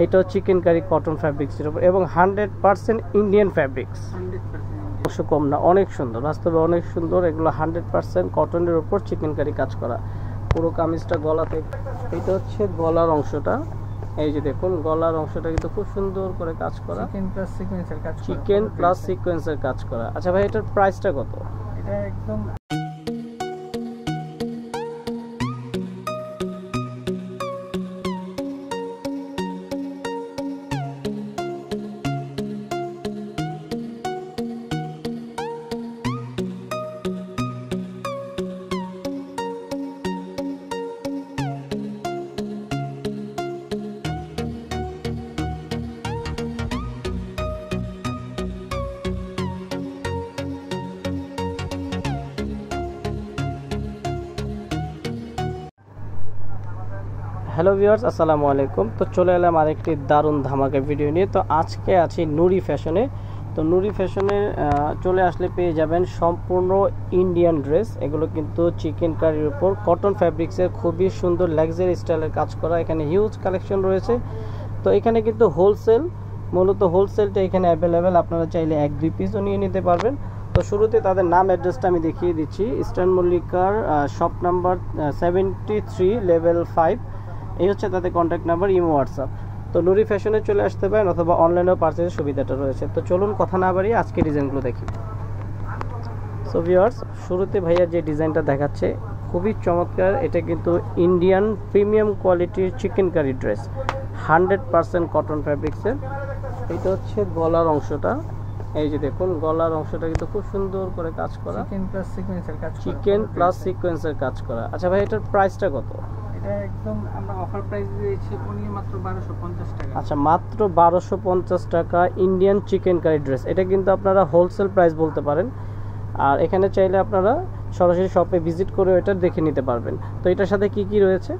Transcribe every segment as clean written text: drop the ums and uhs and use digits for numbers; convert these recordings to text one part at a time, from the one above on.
এটাও chicken curry cotton ফ্যাব্রিক্সের উপর এবং 100% ইন্ডিয়ান ফ্যাব্রিক্স, অবশ্য কম না, অনেক সুন্দর, বাস্তবে অনেক সুন্দর। এগুলো 100% কটনের উপর চিকেন কারি কাজ করা। পুরো কামিজটা গলা থেকে, এটা হচ্ছে গলার অংশটা, এই যে দেখুন গলার অংশটা কিন্তু খুব সুন্দর করে কাজ করা, চিকেন প্লাস সিকোয়েন্সের কাজ করা। আচ্ছা ভাই, এটার প্রাইসটা কত? এটা একদম হ্যালো ভিউয়ার্স, আসসালামু আলাইকুম। তো চলে এলাম আরেকটি দারুণ ধামাকা ভিডিও নিয়ে। তো আজকে আছি নুরি ফ্যাশনে। তো নুরি ফ্যাশনে চলে আসলে পেয়ে যাবেন সম্পূর্ণ ইন্ডিয়ান ড্রেস। এগুলো কিন্তু চিকেন কারির উপর কটন ফ্যাব্রিক্সের খুবই সুন্দর লাক্সারি স্টাইলের কাজ করা। এখানে হিউজ কালেকশন রয়েছে। তো এখানে কিন্তু হোলসেল, মূলত হোলসেলটা এখানে অ্যাভেলেবেল, আপনারা চাইলে 1-2 পিসও নিয়ে নিতে পারবেন। তো শুরুতে তাদের নাম অ্যাড্রেসটা আমি দেখিয়ে দিচ্ছি। ইস্টার্ন মল্লিকার শপ নাম্বার 73 লেভেল 5, এই হচ্ছে তাদের কন্ট্যাক্ট নাম্বার, ইমো, হোয়াটসঅ্যাপ। তো নুরি ফ্যাশনে চলে আসতে পারেন অথবা অনলাইনেও পারচেজের সুবিধাটা রয়েছে। তো চলুন কথা না বাড়িয়ে আজকে ডিজাইনগুলো দেখি। সো ভিউয়ার্স, শুরুতে ভাইয়া যে ডিজাইনটা দেখাচ্ছে খুবই চমৎকার। এটা কিন্তু ইন্ডিয়ান প্রিমিয়াম কোয়ালিটির চিকেন কারি ড্রেস, 100% কটন ফ্যাব্রিক্সের। এটা হচ্ছে গলার অংশটা, এই যে দেখুন গলার অংশটা কিন্তু খুব সুন্দর করে কাজ করা, চিকেন প্লাস সিকোয়েন্সের কাজ করা। আচ্ছা ভাই, এটার প্রাইসটা কত? এটা একদম আমরা অফার প্রাইস দিয়েছি মাত্র 1250 টাকা। আচ্ছা, মাত্র 1250 টাকা ইন্ডিয়ান চিকেন কারি ড্রেস। এটা কিন্তু আপনারা হোলসেল প্রাইস বলতে পারেন। আর এখানে চাইলে আপনারা সরাসরি শপে ভিজিট করে এটা দেখে নিতে পারবেন। তো এটার সাথে কি কি রয়েছে?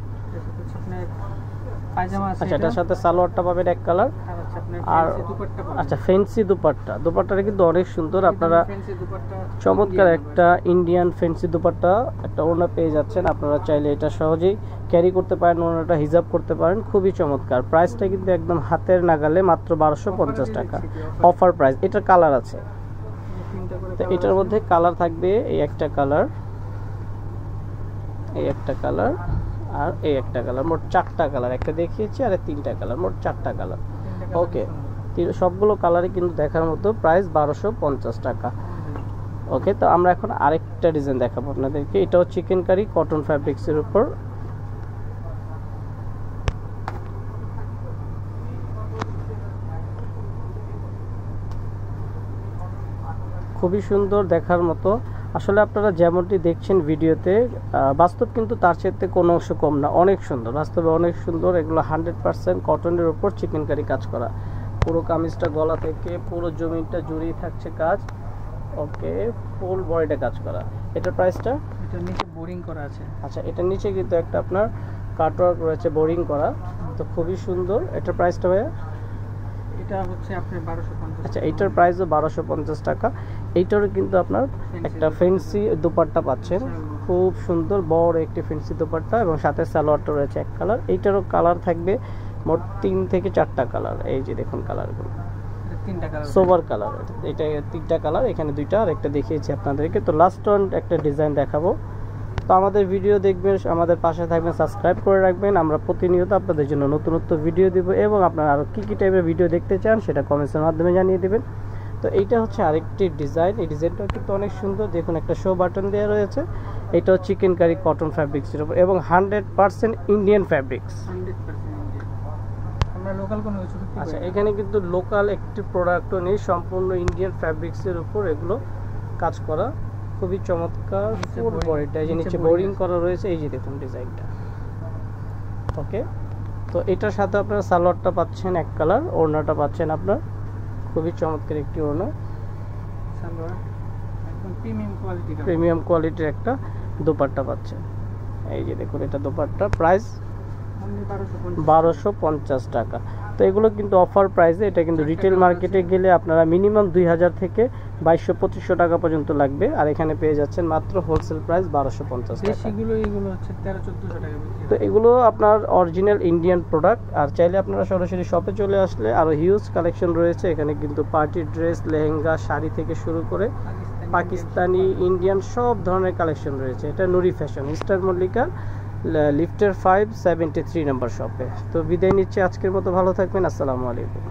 আচ্ছা, এটার সাথে সালোয়ারটা পাবেন এক কালার, আর আচ্ছা ফ্যান্সি দুপাট্টা। দুপাট্টাটা কিন্তু অনেক সুন্দর, আপনারা চমৎকার একটা ইন্ডিয়ান ফ্যান্সি দুপাট্টা একটা ওড়না পেয়ে যাচ্ছেন। আপনারা চাইলে এটা সহজেই ক্যারি করতে পারেন, ওড়নাটা হিজাব করতে পারেন, খুবই চমৎকার। প্রাইসটা কিন্তু একদম হাতের নাগালে, মাত্র 1250 টাকা অফার প্রাইস। এটার কালার আছে, তো এটার মধ্যে কালার থাকবে এই একটা কালার, এই একটা কালার, আর এই একটা কালার, মোট 4টা কালার। একটা দেখিয়েছি আর 3টা কালার, মোট 4টা কালার। ওকে, সবগুলো কালারই কিন্তু দেখার মতো। প্রাইস 1250 টাকা। ওকে, তো আমরা এখন আরেকটা ডিজাইন দেখাবো আপনাদেরকে। এটাও চিকেন কারি কটন ফ্যাব্রিক্সের উপর। খুবই সুন্দর দেখার মতো। আসলে আপনারা যেমনটি দেখছেন ভিডিওতে, বাস্তব কিন্তু তার সাথে কোনো অংশ কম না, অনেক সুন্দর, বাস্তবে অনেক সুন্দর। এগুলো 100% কটনের উপর চিকেন কারি কাজ করা। পুরো কামিজটা গলা থেকে পুরো জমিনটা জুড়েই থাকছে কাজ। ওকে, ফুল বডিটা কাজ করা। এটার প্রাইসটা? এটার নিচে বোরিং করা আছে। আচ্ছা, এটার নিচে কিন্তু একটা আপনার কাটওয়ার্ক রয়েছে, বোরিং করা, তো খুবই সুন্দর। এটার প্রাইসটা ভাইয়া? এটা হচ্ছে আপনার 1250। আচ্ছা, এইটার প্রাইসও 1250 টাকা। এইটারও কিন্তু আপনার একটা ফ্যান্সি দুপাট্টা পাচ্ছেন, খুব সুন্দর বড় একটি ফ্যান্সি দুপাট্টা, এবং সাথে সালোয়ারটা রয়েছে এক কালার। এইটারও কালার থাকবে মোট 3 থেকে 4টা কালার। এই যে দেখুন কালারগুলো, 3টা কালার, সোবার কালার। এটা 3টা কালার, এখানে 2টা, আর একটা দেখিয়েছি আপনাদেরকে। তো লাস্ট ওয়ান একটা ডিজাইন দেখাবো। তো আমাদের ভিডিও দেখবেন, আমাদের পাশে থাকবেন, সাবস্ক্রাইব করে রাখবেন। আমরা প্রতিনিয়ত আপনাদের জন্য নতুন ভিডিও দিব, এবং আপনারা আরও কী কী টাইপের ভিডিও দেখতে চান সেটা কমেন্টসের মাধ্যমে জানিয়ে দেবেন। তো এইটা হচ্ছে আরেকটি ডিজাইন। এই ডিজাইনটাও কিন্তু অনেক সুন্দর, দেখুন একটা শো বাটন দেওয়া রয়েছে। এটাও চিকেন কারি কটন ফ্যাব্রিক্সের উপর এবং 100% ইন্ডিয়ান ফ্যাব্রিক্স। আমরা লোকাল কোনো কিছু। আচ্ছা, এখানে কিন্তু লোকাল একটি প্রোডাক্টও নেই, সম্পূর্ণ ইন্ডিয়ান ফ্যাব্রিক্সের উপর এগুলো কাজ করা, খুবই চমৎকার। ফুল বডিটা এই যে নিচে বোরিং করা রয়েছে, এই যে দেখুন ডিজাইনটা। ওকে, তো এটার সাথে আপনারা সালোয়ারটা পাচ্ছেন এক কালার, ওড়নাটা পাচ্ছেন আপনার খুবই চমৎকার একটি ওড়না, সালোয়ার একদম প্রিমিয়াম কোয়ালিটির একটা দোপাট্টা পাচ্ছেন। এই যে দেখুন এটা দোপাট্টা, প্রাইস 1250 টাকা। তো তো এগুলো কিন্তু অফার প্রাইসে, এটা কিন্তু রিটেল মার্কেটে গেলে আপনারা মিনিমাম 2000 থেকে 2200-2500 টাকা পর্যন্ত লাগবে, আর এখানে পেয়ে যাচ্ছেন মাত্র হোলসেল প্রাইস 1250 টাকা। দেশিগুলো এগুলো হচ্ছে 1300-1400 টাকা বিক্রি তো হয়। এগুলো আপনার অরিজিনাল ইন্ডিয়ান প্রোডাক্ট, আর চাইলে আপনারা সরাসরি শপে চলে আসলে আরও হিউজ কালেকশন রয়েছে এখানে, কিন্তু পার্টি ড্রেস, লেহেঙ্গা, শাড়ি থেকে শুরু করে পাকিস্তানি, ইন্ডিয়ান সব ধরনের কালেকশন রয়েছে। এটা নুরি ফ্যাশন, স্টার মল্লিকা, লিফটের 573 নম্বর শপে। তো বিদায় নিচ্ছি আজকের মতো, ভালো থাকবেন, আসসালামু আলাইকুম।